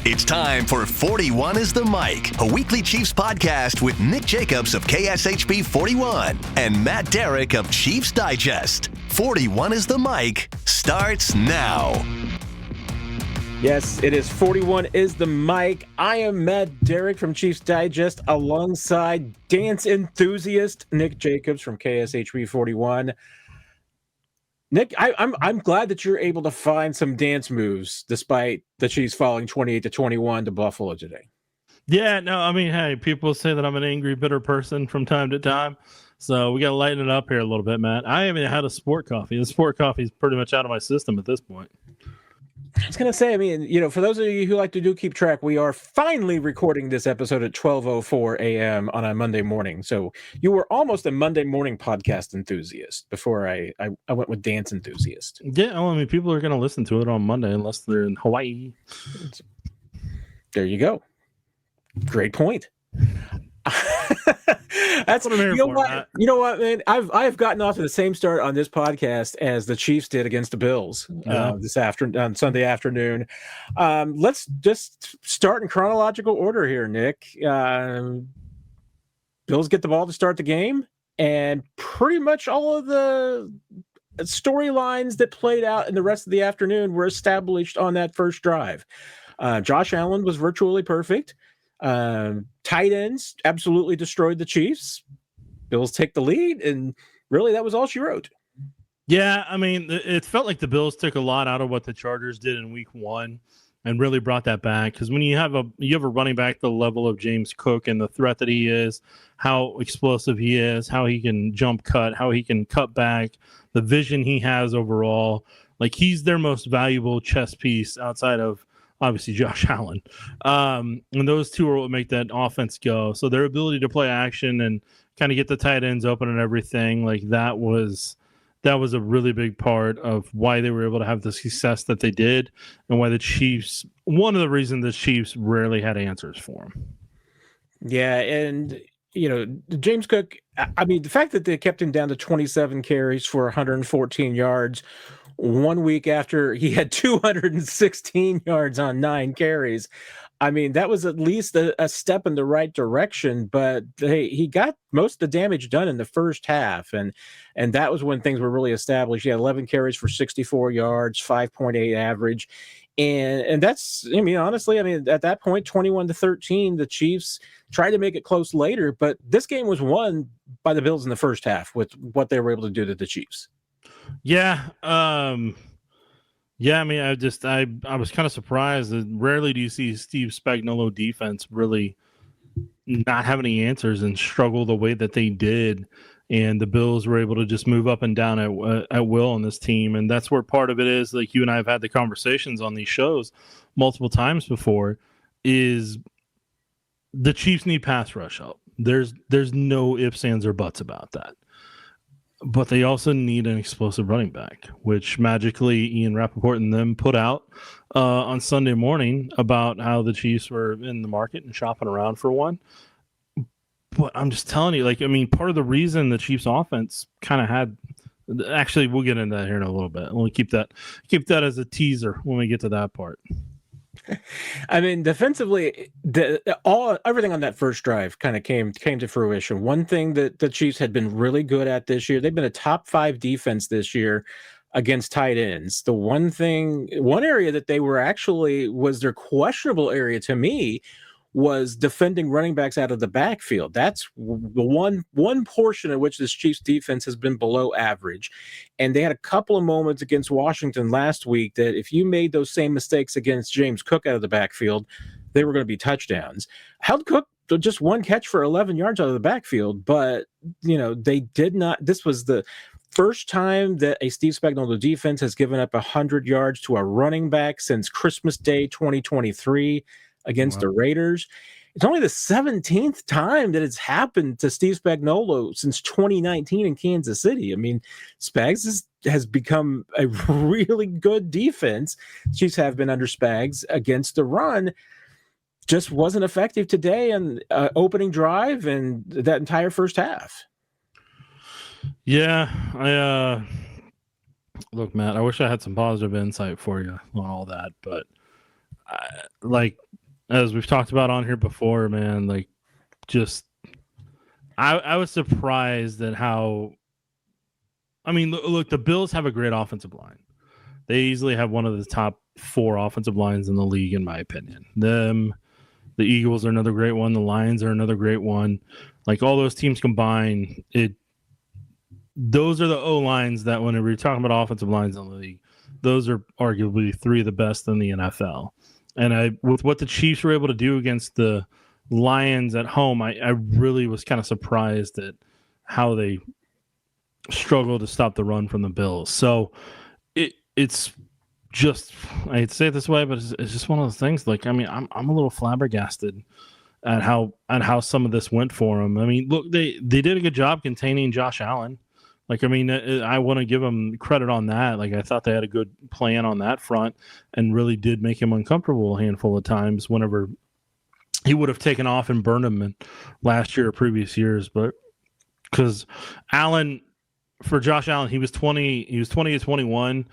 It's time for 41 is the Mic, a weekly Chiefs podcast with Nick Jacobs of KSHB 41 and Matt Derrick of Chiefs Digest. 41 is the Mic starts now. Yes, it is 41 is the Mic. I am Matt Derrick from Chiefs Digest alongside dance enthusiast Nick Jacobs from KSHB 41. Nick, I'm glad that you're able to find some dance moves despite the Chiefs falling 28-21 to Buffalo today. Yeah, no, I mean, hey, people say that I'm an angry, bitter person from time to time, so we got to lighten it up here a little bit, Matt. I haven't had a sport coffee. The sport coffee is pretty much out of my system at this point. I was going to say, I mean, for those of you who like to keep track, we are finally recording this episode at 12:04 a.m. on a Monday morning. So you were almost a Monday morning podcast enthusiast before I went with dance enthusiast. Yeah, well, I mean, people are going to listen to it on Monday unless they're in Hawaii. There you go. Great point. That's what I'm here for, Matt. You know what, man? I've gotten off to the same start on this podcast as the Chiefs did against the Bills this afternoon on Sunday afternoon. Let's just start in chronological order here, Nick. Bills get the ball to start the game, and pretty much all of the storylines that played out in the rest of the afternoon were established on that first drive. Josh Allen was virtually perfect. Tight ends absolutely destroyed the Chiefs. Bills take the lead, and really that was all she wrote. Yeah, I mean, it felt like the Bills took a lot out of what the Chargers did in week one and really brought that back, because when you have a running back the level of James Cook and the threat that he is, how explosive he is, how he can jump cut, how he can cut back, the vision he has overall, like he's their most valuable chess piece outside of obviously Josh Allen. And those two are what make that offense go. So their ability to play action and kind of get the tight ends open and everything, like that was a really big part of why they were able to have the success that they did, and why the Chiefs, one of the reasons the Chiefs rarely had answers for him. Yeah, and James Cook, I mean, the fact that they kept him down to 27 carries for 114 yards 1 week after he had 216 yards on 9 carries. I mean, that was at least a step in the right direction, but he got most of the damage done in the first half, and that was when things were really established. He had 11 carries for 64 yards, 5.8 average, and that's, I mean, honestly, I mean, at that point, 21-13, the Chiefs tried to make it close later, but this game was won by the Bills in the first half with what they were able to do to the Chiefs. Yeah. I mean, I was kind of surprised that rarely do you see Steve Spagnuolo defense really not have any answers and struggle the way that they did. And the Bills were able to just move up and down at will on this team. And that's where part of it is, like you and I have had the conversations on these shows multiple times before, is the Chiefs need pass rush help. There's no ifs, ands, or buts about that. But they also need an explosive running back, which magically Ian Rappaport and them put out on Sunday morning about how the Chiefs were in the market and shopping around for one. But I'm just telling you, like, I mean, part of the reason the Chiefs offense kind of had, actually, we'll get into that here in a little bit. We'll keep that as a teaser when we get to that part. I mean, defensively, everything on that first drive kind of came to fruition. One thing that the Chiefs had been really good at this year, they've been a top 5 defense this year against tight ends. The one area that they was their questionable area to me was defending running backs out of the backfield. That's the one portion in which this Chiefs defense has been below average. And they had a couple of moments against Washington last week that if you made those same mistakes against James Cook out of the backfield, they were going to be touchdowns. Held Cook to just one catch for 11 yards out of the backfield, but they did not. This was the first time that a Steve Spagnuolo defense has given up 100 yards to a running back since Christmas Day 2023 against the Raiders. It's only the 17th time that it's happened to Steve Spagnuolo since 2019 in Kansas City. I mean, Spags has become a really good defense. Chiefs have been under Spags against the run. Just wasn't effective today on opening drive and that entire first half. Yeah, look, Matt, I wish I had some positive insight for you on all that, but like as we've talked about on here before, man, like just I was surprised at how. I mean, look, the Bills have a great offensive line. They easily have one of the top 4 offensive lines in the league, in my opinion. The Eagles are another great one. The Lions are another great one. Like all those teams combined, those are the O-lines that whenever you're talking about offensive lines in the league, those are arguably 3 of the best in the NFL. And with what the Chiefs were able to do against the Lions at home, I really was kind of surprised at how they struggled to stop the run from the Bills. So it's just, I hate to say it this way, but it's just one of those things. Like, I mean, I'm a little flabbergasted at how some of this went for them. I mean, look, they did a good job containing Josh Allen. Like, I mean, I want to give them credit on that. Like, I thought they had a good plan on that front and really did make him uncomfortable a handful of times whenever he would have taken off and burned him in last year or previous years. But because for Josh Allen, he was 20 to 21,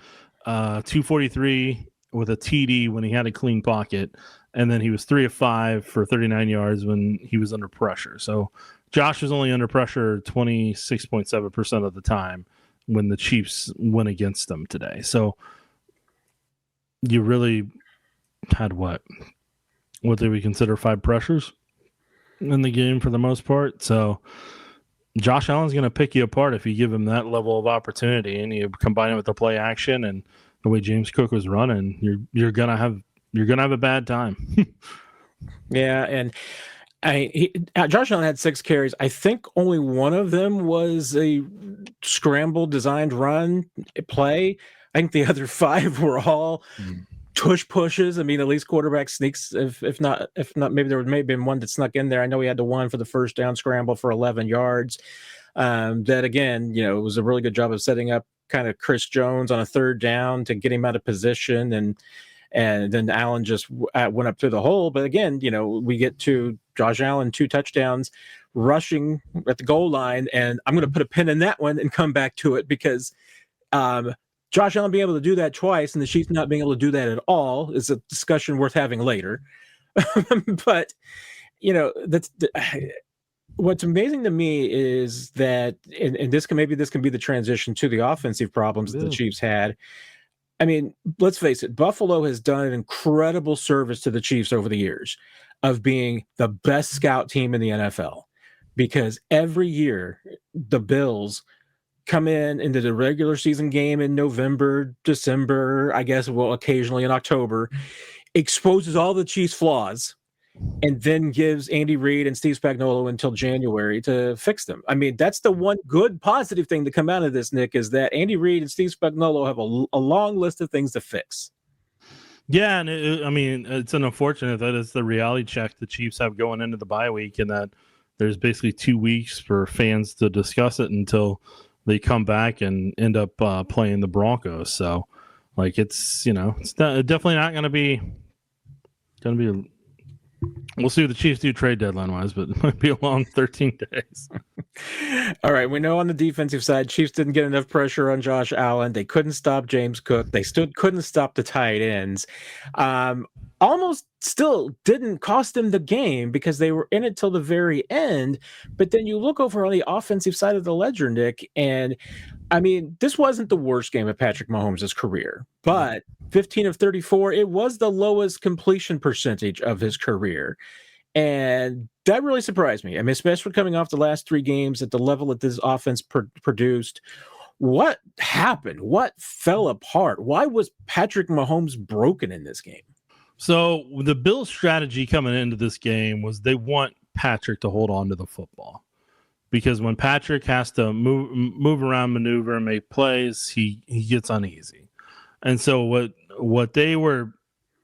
243 with a TD when he had a clean pocket. And then he was 3 of 5 for 39 yards when he was under pressure. So Josh was only under pressure 26.7% of the time when the Chiefs went against them today. So you really had what did we consider 5 pressures in the game for the most part? So Josh Allen's going to pick you apart if you give him that level of opportunity and you combine it with the play action and the way James Cook was running. You're gonna have a bad time. Yeah, and Josh Allen had 6 carries. I think only one of them was a scramble designed run play. I think the other 5 were all tush pushes. I mean, at least quarterback sneaks. If not, maybe there may have been one that snuck in there. I know he had the one for the first down scramble for 11 yards. That again, it was a really good job of setting up kind of Chris Jones on a 3rd down to get him out of position, and then Allen just went up through the hole. But again, we get to Josh Allen 2 touchdowns rushing at the goal line, and I'm going to put a pin in that one and come back to it because Josh Allen being able to do that twice and the Chiefs not being able to do that at all is a discussion worth having later. But what's amazing to me is that, and this can be the transition to the offensive problems that the Chiefs had. I mean, let's face it, Buffalo has done an incredible service to the Chiefs over the years of being the best scout team in the NFL, because every year the Bills come into the regular season game in November, December, I guess, well, occasionally in October, exposes all the Chiefs' flaws, and then gives Andy Reid and Steve Spagnuolo until January to fix them. I mean, that's the one good positive thing to come out of this, Nick, is that Andy Reid and Steve Spagnuolo have a long list of things to fix. Yeah, and it's unfortunate that it's the reality check the Chiefs have going into the bye week, and that there's basically 2 weeks for fans to discuss it until they come back and end up playing the Broncos. So, like, it's definitely not going to be. We'll see what the Chiefs do trade deadline wise, but it might be a long 13 days. All right. We know on the defensive side, Chiefs didn't get enough pressure on Josh Allen. They couldn't stop James Cook. They still couldn't stop the tight ends. Almost still didn't cost them the game because they were in it till the very end. But then you look over on the offensive side of the ledger, Nick, and I mean, this wasn't the worst game of Patrick Mahomes' career, but 15 of 34, it was the lowest completion percentage of his career. And that really surprised me. I mean, especially coming off the last 3 games at the level that this offense produced. What happened? What fell apart? Why was Patrick Mahomes broken in this game? So the Bills' strategy coming into this game was they want Patrick to hold on to the football. Because when Patrick has to move around, maneuver, and make plays, he gets uneasy. And so what they were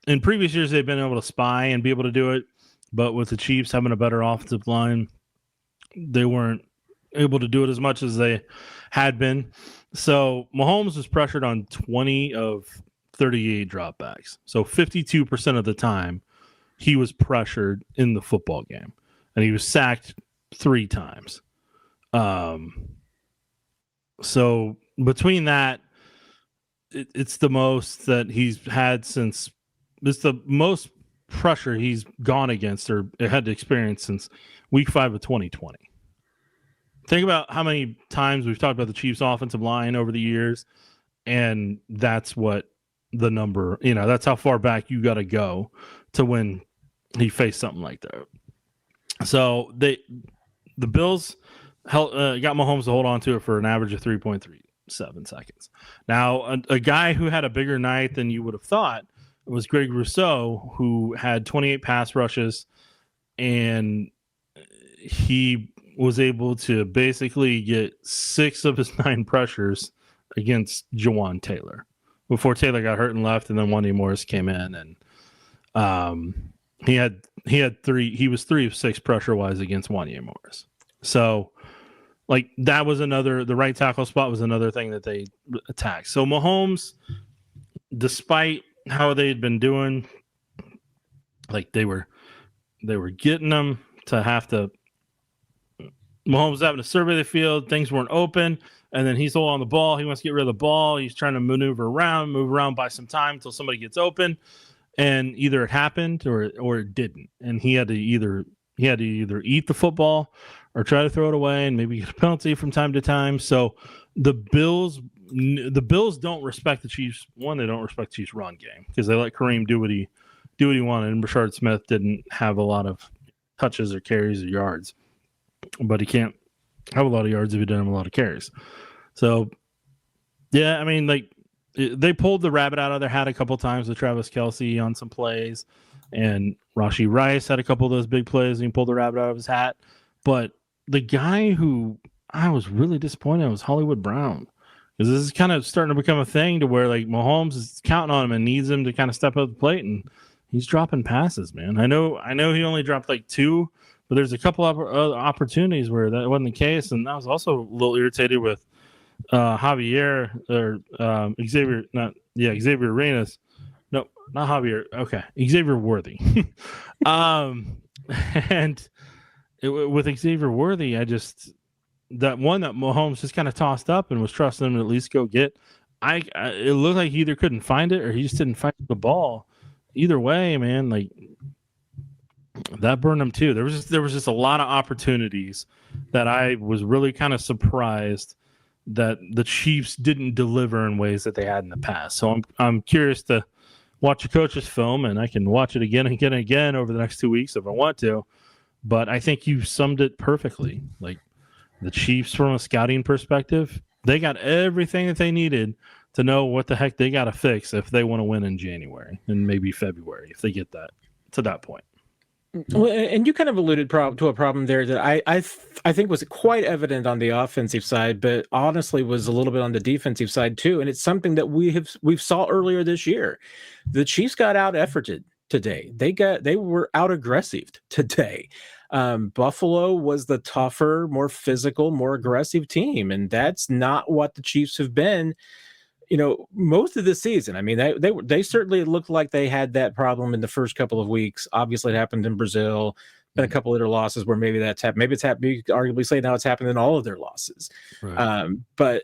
in previous years, they've been able to spy and be able to do it, but with the Chiefs having a better offensive line, they weren't able to do it as much as they had been. So Mahomes was pressured on 20 of 38 dropbacks. So 52% of the time, he was pressured in the football game, and he was sacked 3 times. So between that, it's the most that he's had since the most pressure he's gone against or had to experience since week 5 of 2020. Think about how many times we've talked about the Chiefs offensive line over the years, and that's what the number, that's how far back you got to go to when he faced something like that. So the Bills got Mahomes to hold on to it for an average of 3.37 seconds. Now, a guy who had a bigger night than you would have thought was Greg Rousseau, who had 28 pass rushes, and he was able to basically get 6 of his 9 pressures against Jawan Taylor before Taylor got hurt and left, and then Wanya Morris came in, and he had 3. He was 3 of 6 pressure wise against Wanya Morris. So, like, that was the right tackle spot was another thing that they attacked. So Mahomes, despite how they had been doing, like they were getting them to have to. Mahomes was having to survey the field. Things weren't open, and then he's holding on the ball. He wants to get rid of the ball. He's trying to move around, buy some time until somebody gets open, and either it happened or it didn't. And he had to either eat the football or try to throw it away, and maybe get a penalty from time to time. So the Bills don't respect the Chiefs. One, they don't respect the Chiefs' run game because they let Kareem do what he wanted, and Rashard Smith didn't have a lot of touches or carries or yards. But he can't have a lot of yards if he doesn't have a lot of carries. So, yeah, I mean, like, they pulled the rabbit out of their hat a couple times with Travis Kelce on some plays, and Rashee Rice had a couple of those big plays, and he pulled the rabbit out of his hat. But the guy who I was really disappointed in was Hollywood Brown, because this is kind of starting to become a thing to where, like, Mahomes is counting on him and needs him to kind of step up the plate, and he's dropping passes, man. I know he only dropped like 2. But there's a couple of opportunities where that wasn't the case, and I was also a little irritated with Xavier Arenas. No, not Javier. Okay, Xavier Worthy. And with Xavier Worthy, that one that Mahomes just kind of tossed up and was trusting him to at least go get. It looked like he either couldn't find it or he just didn't find the ball. Either way, man, like. That burned them too. There was just a lot of opportunities that I was really kind of surprised that the Chiefs didn't deliver in ways that they had in the past. So I'm curious to watch a coach's film, and I can watch it again and again over the next 2 weeks if I want to. But I think you summed it perfectly. Like, the Chiefs, from a scouting perspective, they got everything that they needed to know what the heck they got to fix if they want to win in January and maybe February if they get that to that point. Well, and you kind of alluded to a problem there that I think was quite evident on the offensive side, but honestly was a little bit on the defensive side too. And it's something that we've saw earlier this year. The Chiefs got out efforted today. They were out aggressive today. Buffalo was the tougher, more physical, more aggressive team, and that's not what the Chiefs have been. Most of the season. I mean, they certainly looked like they had that problem in the first couple of weeks. Obviously, it happened in Brazil. Been a couple of their losses where maybe that's happened. Maybe it's happened. You could arguably say now it's happened in all of their losses. Right. But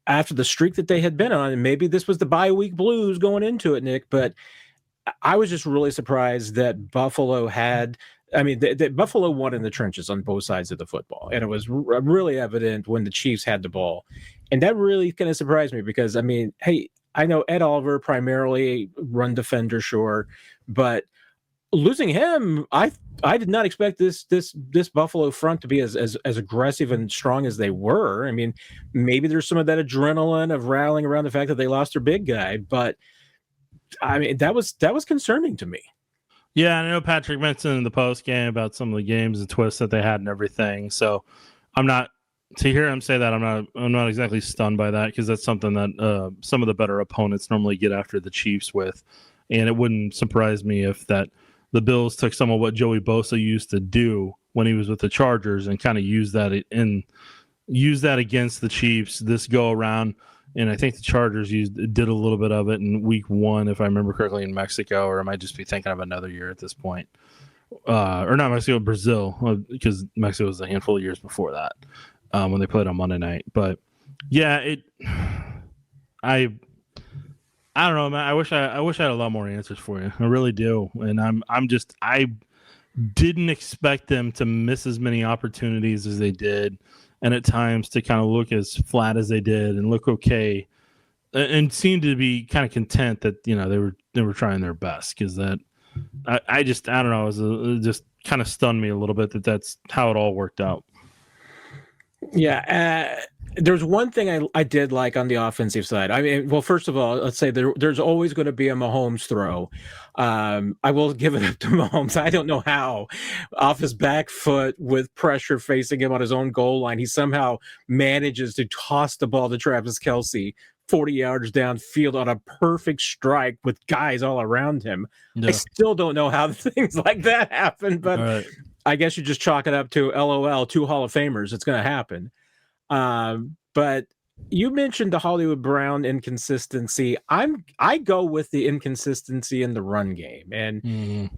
after the streak that they had been on, and maybe this was the bye week blues going into it, Nick. But I was just really surprised that Buffalo had. I mean, Buffalo won in the trenches on both sides of the football, and it was really evident when the Chiefs had the ball. And that really kind of surprised me because, I mean, hey, I know Ed Oliver primarily run defender, sure, but losing him, I did not expect this Buffalo front to be as aggressive and strong as they were. I mean, maybe there's some of that adrenaline of rallying around the fact that they lost their big guy, but I mean, that was concerning to me. Yeah, I know Patrick mentioned in the post game about some of the games and twists that they had and everything. So I'm not. To hear him say that, I'm not exactly stunned by that because that's something that some of the better opponents normally get after the Chiefs with, and it wouldn't surprise me if the Bills took some of what Joey Bosa used to do when he was with the Chargers and kind of use that against the Chiefs this go around. And I think the Chargers did a little bit of it in week 1, if I remember correctly, in Mexico, or I might just be thinking of another year at this point. Or not Mexico, Brazil, because Mexico was a handful of years before that. When they played on Monday night. But yeah, I don't know, man. I wish I had a lot more answers for you. I really do. And I didn't expect them to miss as many opportunities as they did, and at times to kind of look as flat as they did and look okay, and seem to be kind of content that they were trying their best. Because that I don't know, it just kind of stunned me a little bit that that's how it all worked out. Yeah, there's one thing I did like on the offensive side. I mean, well, first of all, let's say there's always going to be a Mahomes throw. I will give it up to Mahomes. I don't know how, off his back foot with pressure facing him on his own goal line, he somehow manages to toss the ball to Travis Kelce 40 yards downfield on a perfect strike with guys all around him. Yeah. I still don't know how things like that happen, but Right. I guess you just chalk it up to LOL, 2 Hall of Famers. It's going to happen. But you mentioned the Hollywood Brown inconsistency. I go with the inconsistency in the run game, and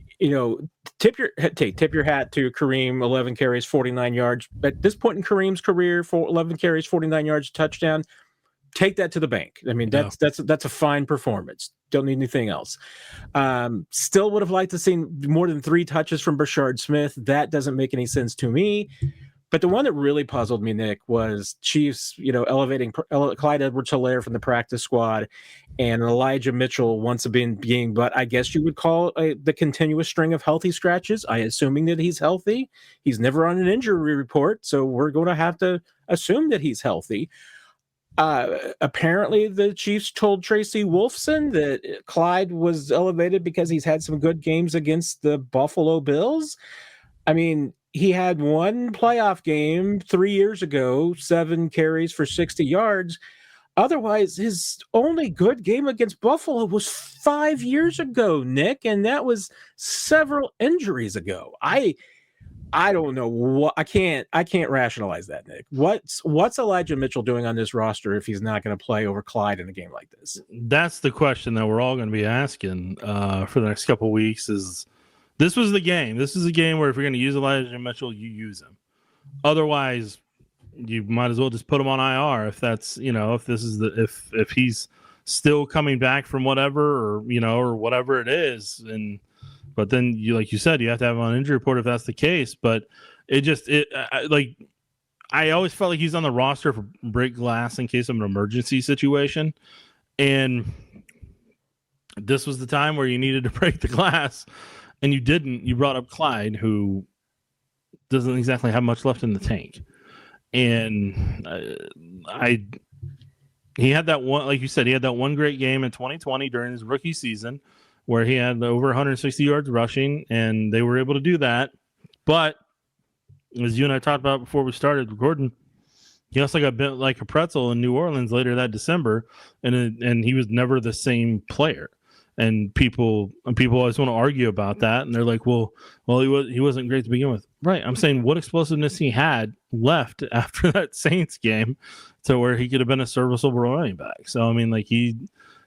tip your hat to Kareem, 11 carries, 49 yards. At this point in Kareem's career, 11 carries, 49 yards, touchdown. Take that to the bank. I mean, that's a fine performance. Don't need anything else. Still would have liked to see more than 3 touches from Brashard Smith. That doesn't make any sense to me. But the one that really puzzled me, Nick, was Chiefs, elevating Clyde Edwards-Helaire from the practice squad, and Elijah Mitchell once being, but I guess you would call the continuous string of healthy scratches. I assuming that he's healthy. He's never on an injury report, so we're going to have to assume that he's healthy. Apparently the Chiefs told Tracy Wolfson that Clyde was elevated because he's had some good games against the Buffalo Bills. I mean, he had one playoff game 3 years ago, 7 carries for 60 yards. Otherwise, his only good game against Buffalo was 5 years ago, Nick, and that was several injuries ago. I don't know what I can't rationalize that, Nick. What's Elijah Mitchell doing on this roster if he's not going to play over Clyde in a game like this? That's the question that we're all going to be asking for the next couple of weeks. This was the game. This is a game where if you're going to use Elijah Mitchell, you use him. Otherwise, you might as well just put him on IR if that's if he's still coming back from whatever or whatever it is. But then like you said, you have to have him on injury report if that's the case. But I always felt like he's on the roster for break glass in case of an emergency situation. And this was the time where you needed to break the glass, and you didn't. You brought up Clyde, who doesn't exactly have much left in the tank. And he had that one, like you said, he had that one great game in 2020 during his rookie season where he had over 160 yards rushing, and they were able to do that. But as you and I talked about before we started recording, he also got bent like a pretzel in New Orleans later that December, and he was never the same player. And people always want to argue about that, and they're like, well, he wasn't great to begin with, right? I'm saying what explosiveness he had left after that Saints game, to where he could have been a serviceable running back. So I mean, like he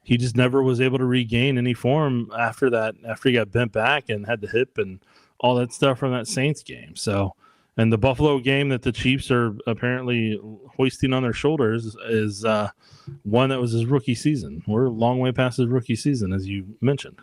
just never was able to regain any form after that, after he got bent back and had the hip and all that stuff from that Saints game. So, and the Buffalo game that the Chiefs are apparently hoisting on their shoulders is one that was his rookie season. We're a long way past his rookie season, as you mentioned.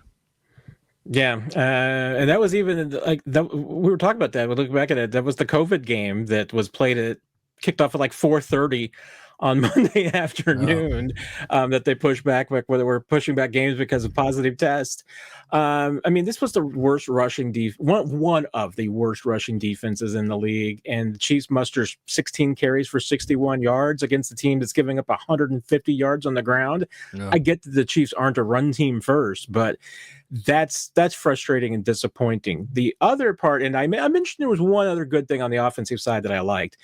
Yeah, and that was even like that. We were talking about that. We look back at it. That was the COVID game that was kicked off at like 4:30 on Monday afternoon. That they pushed back, where they were pushing back games because of positive tests. I mean, this was the worst rushing one of the worst rushing defenses in the league, and the Chiefs muster 16 carries for 61 yards against a team that's giving up 150 yards on the ground. Yeah. I get that the Chiefs aren't a run team first, but that's frustrating and disappointing. The other part, and I mentioned there was one other good thing on the offensive side that I liked.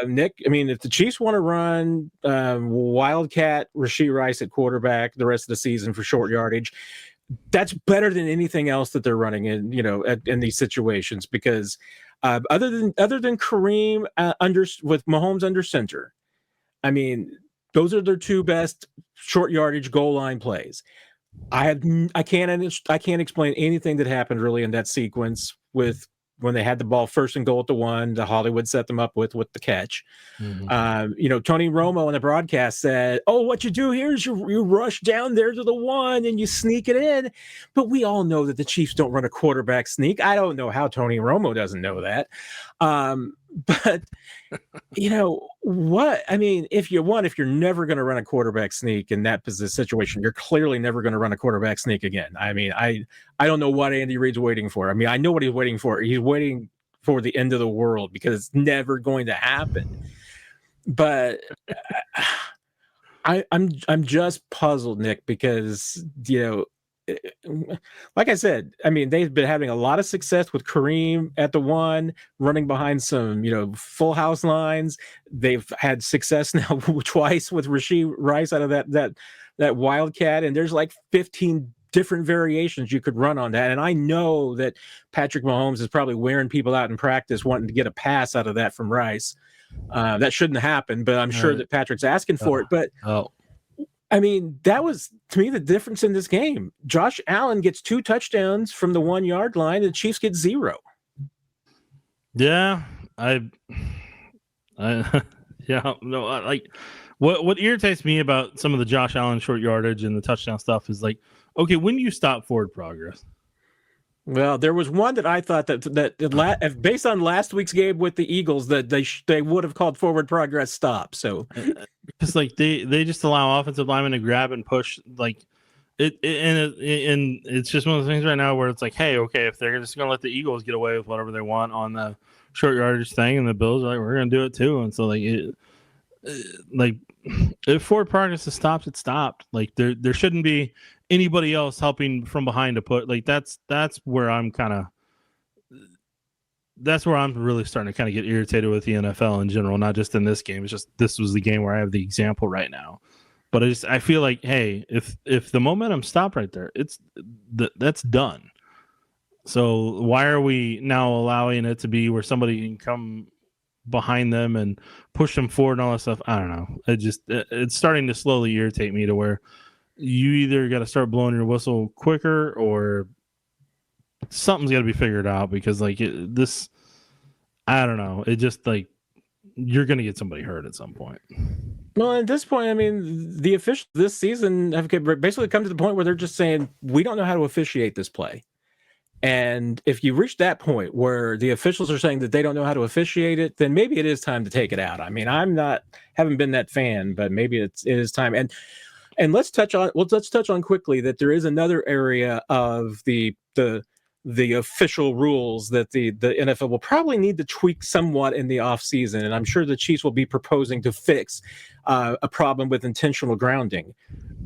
Nick, I mean, if the Chiefs want to run Wildcat Rashee Rice at quarterback the rest of the season for short yardage, that's better than anything else that they're running in, in these situations, because other than Kareem with Mahomes under center, I mean, those are their 2 best short yardage goal line plays. I can't explain anything that happened really in that sequence with when they had the ball first and goal at the 1, the Hollywood set them up with the catch. Tony Romo on the broadcast said, "Oh, what you do here is you rush down there to the 1 and you sneak it in." But we all know that the Chiefs don't run a quarterback sneak. I don't know how Tony Romo doesn't know that. But what? I mean, if you're never going to run a quarterback sneak in that situation, you're clearly never going to run a quarterback sneak again. I mean, I don't know what Andy Reid's waiting for. I mean, I know what he's waiting for. He's waiting for the end of the world because it's never going to happen. But I'm just puzzled, Nick, because like I said, I mean, they've been having a lot of success with Kareem at the 1, running behind some, full house lines. They've had success now twice with Rashee Rice out of that Wildcat, and there's like 15 different variations you could run on that. And I know that Patrick Mahomes is probably wearing people out in practice wanting to get a pass out of that from Rice. That shouldn't happen, but I'm sure that Patrick's asking for it. But I mean, that was, to me, the difference in this game. Josh Allen gets 2 touchdowns from the 1-yard line. The Chiefs get 0. Yeah, what irritates me about some of the Josh Allen short yardage and the touchdown stuff is like, okay, when do you stop forward progress? Well, there was one that I thought that based on last week's game with the Eagles, that they would have called forward progress stop. So because like they just allow offensive linemen to grab and push like and it's just one of the things right now where it's like, hey, okay, if they're just gonna let the Eagles get away with whatever they want on the short yardage thing, and the Bills are like, we're gonna do it too, and so like if forward progress is stopped, it's stopped. Like there shouldn't be anybody else helping from behind to put like that's where I'm really starting to kind of get irritated with the NFL in general, not just in this game. It's just this was the game where I have the example right now. But I feel like, hey, if the momentum stopped right there, that's done. So why are we now allowing it to be where somebody can come behind them and push them forward and all that stuff? I don't know. It's starting to slowly irritate me to where you either got to start blowing your whistle quicker or something's got to be figured out, because like this, I don't know. It just like you're going to get somebody hurt at some point. Well, at this point, I mean, the officials this season have basically come to the point where they're just saying, we don't know how to officiate this play. And if you reach that point where the officials are saying that they don't know how to officiate it, then maybe it is time to take it out. I mean, haven't been that fan, but maybe it is time. And let's touch on quickly that there is another area of the official rules that the NFL will probably need to tweak somewhat in the offseason. And I'm sure the Chiefs will be proposing to fix a problem with intentional grounding,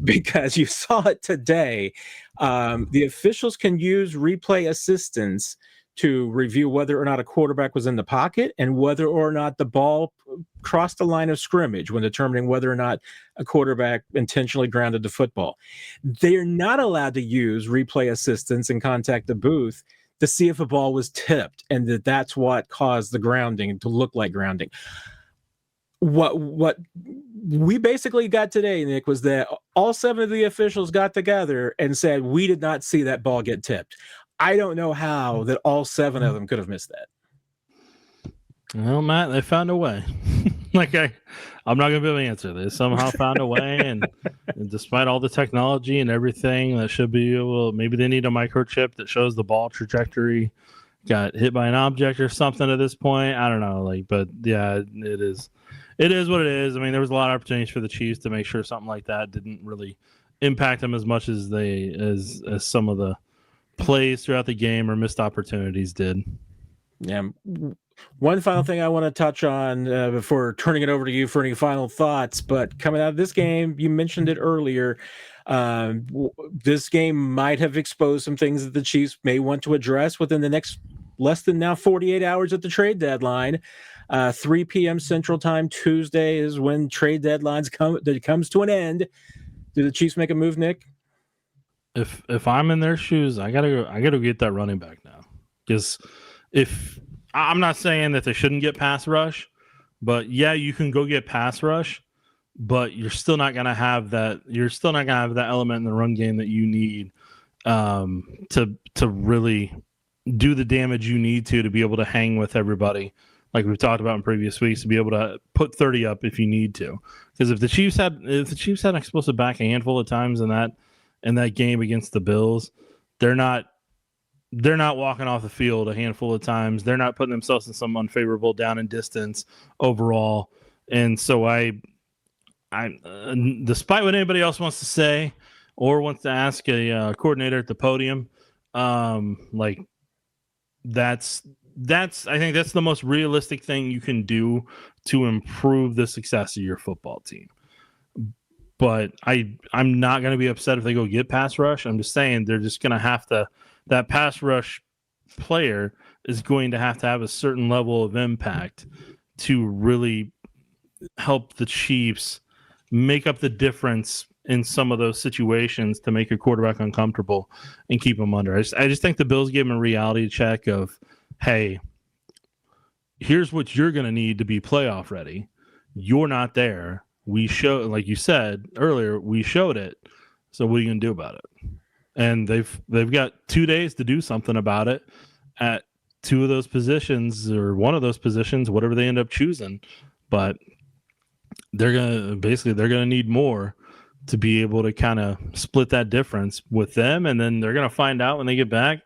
because you saw it today. The officials can use replay assistance to review whether or not a quarterback was in the pocket and whether or not the ball crossed the line of scrimmage when determining whether or not a quarterback intentionally grounded the football. They are not allowed to use replay assistance and contact the booth to see if a ball was tipped and that's what caused the grounding to look like grounding. What we basically got today, Nick, was that all 7 of the officials got together and said, we did not see that ball get tipped. I don't know how that all 7 of them could have missed that. Well, Matt, they found a way. I'm not going to be able to answer this. Somehow found a way, and despite all the technology and everything that should be able, maybe they need a microchip that shows the ball trajectory, got hit by an object or something at this point. I don't know. But yeah, it is what it is. I mean, there was a lot of opportunities for the Chiefs to make sure something like that didn't really impact them as much as as some of the plays throughout the game or missed opportunities did. Yeah. One final thing I want to touch on before turning it over to you for any final thoughts, but coming out of this game, you mentioned it earlier, this game might have exposed some things that the Chiefs may want to address within the next less than now 48 hours at the trade deadline. 3 p.m. Central Time Tuesday is when trade deadlines comes to an end. Do the Chiefs make a move, Nick? If I'm in their shoes, I gotta get that running back now. Because if I'm not saying that they shouldn't get pass rush, but yeah, you can go get pass rush, but you're still not gonna have that. You're still not gonna have that element in the run game that you need to really do the damage you need to be able to hang with everybody, like we've talked about in previous weeks, to be able to put 30 up if you need to. Because if the Chiefs had an explosive back a handful of times in that game against the Bills, they're not walking off the field a handful of times. They're not putting themselves in some unfavorable down and distance overall. And so I despite what anybody else wants to say or wants to ask a coordinator at the podium, like I think that's the most realistic thing you can do to improve the success of your football team. But I'm not going to be upset if they go get pass rush. I'm just saying they're just going to have to. That pass rush player is going to have a certain level of impact to really help the Chiefs make up the difference in some of those situations to make a quarterback uncomfortable and keep them under. I just think the Bills gave him a reality check of, hey, here's what you're going to need to be playoff ready. You're not there. We show, like you said earlier, we showed it. So what are you going to do about it? And they've got 2 days to do something about it at two of those positions or one of those positions, whatever they end up choosing. But they're gonna need more to be able to kind of split that difference with them, and then they're gonna find out when they get back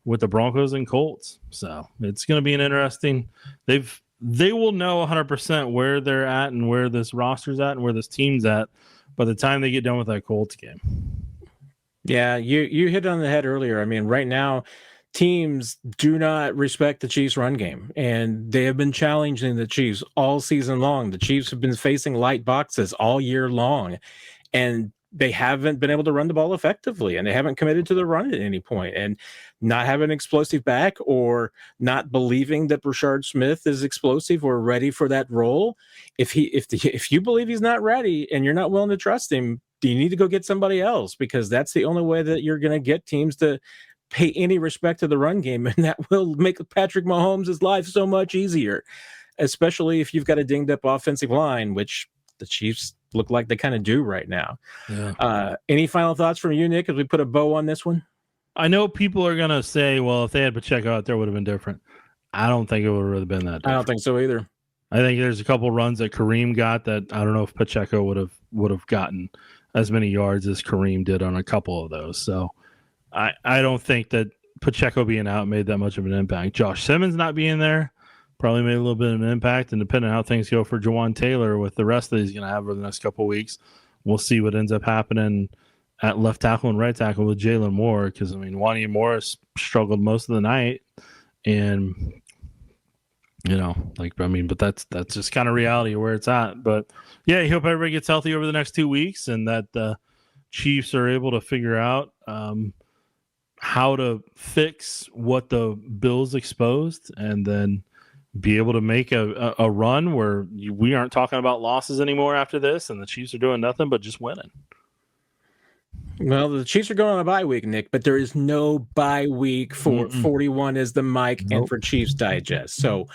with the Broncos and Colts. So it's gonna be an interesting. They will know 100% where they're at and where this roster's at and where this team's at by the time they get done with that Colts game. Yeah, you hit on the head earlier. I mean, right now, teams do not respect the Chiefs' run game, and they have been challenging the Chiefs all season long. The Chiefs have been facing light boxes all year long, and they haven't been able to run the ball effectively, and they haven't committed to the run at any point. And not having an explosive back or not believing that Brashard Smith is explosive or ready for that role, if you believe he's not ready and you're not willing to trust him, you need to go get somebody else, because that's the only way that you're going to get teams to pay any respect to the run game, and that will make Patrick Mahomes' life so much easier, especially if you've got a dinged up offensive line, which the Chiefs look like they kind of do right now. Yeah. Any final thoughts from you, Nick, as we put a bow on this one? I know people are going to say, well, if they had Pacheco out there, it would have been different. I don't think it would have really been that different. I don't think so either. I think there's a couple runs that Kareem got that I don't know if Pacheco would have gotten as many yards as Kareem did on a couple of those. So I don't think that Pacheco being out made that much of an impact. Josh Simmons not being there probably made a little bit of an impact, and depending on how things go for Jawan Taylor with the rest that he's going to have over the next couple of weeks, we'll see what ends up happening at left tackle and right tackle with Jalen Moore, because, I mean, Wanya Morris struggled most of the night, and, you know, but that's just kind of reality of where it's at. But, yeah, I hope everybody gets healthy over the next 2 weeks and that the Chiefs are able to figure out how to fix what the Bills exposed, and then be able to make a run where we aren't talking about losses anymore after this, and the Chiefs are doing nothing but just winning. Well, the Chiefs are going on a bye week, Nick, but there is no bye week for 41 is the mic and for Chiefs Digest. So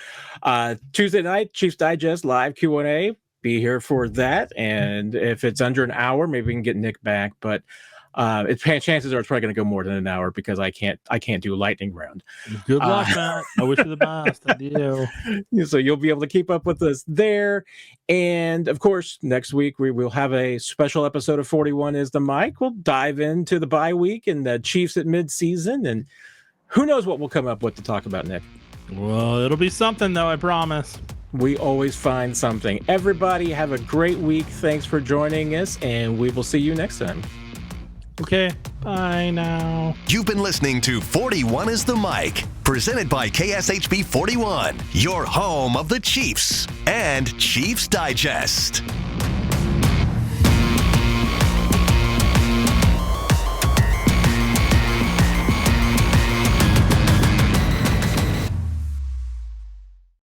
Tuesday night, Chiefs Digest live Q&A. Be here for that. And if it's under an hour, maybe we can get Nick back. But chances are it's probably going to go more than an hour, because I can't do lightning round. Good luck, Matt. I wish you the best. I do. So you'll be able to keep up with us there. And of course, next week we will have a special episode of 41 is the mic. We'll dive into the bye week and the Chiefs at midseason, and who knows what we'll come up with to talk about, Nick. Well, it'll be something, though, I promise. We always find something. Everybody have a great week. Thanks for joining us, and we will see you next time. Okay, bye now. You've been listening to 41 is the Mic, presented by KSHP 41, your home of the Chiefs and Chiefs Digest.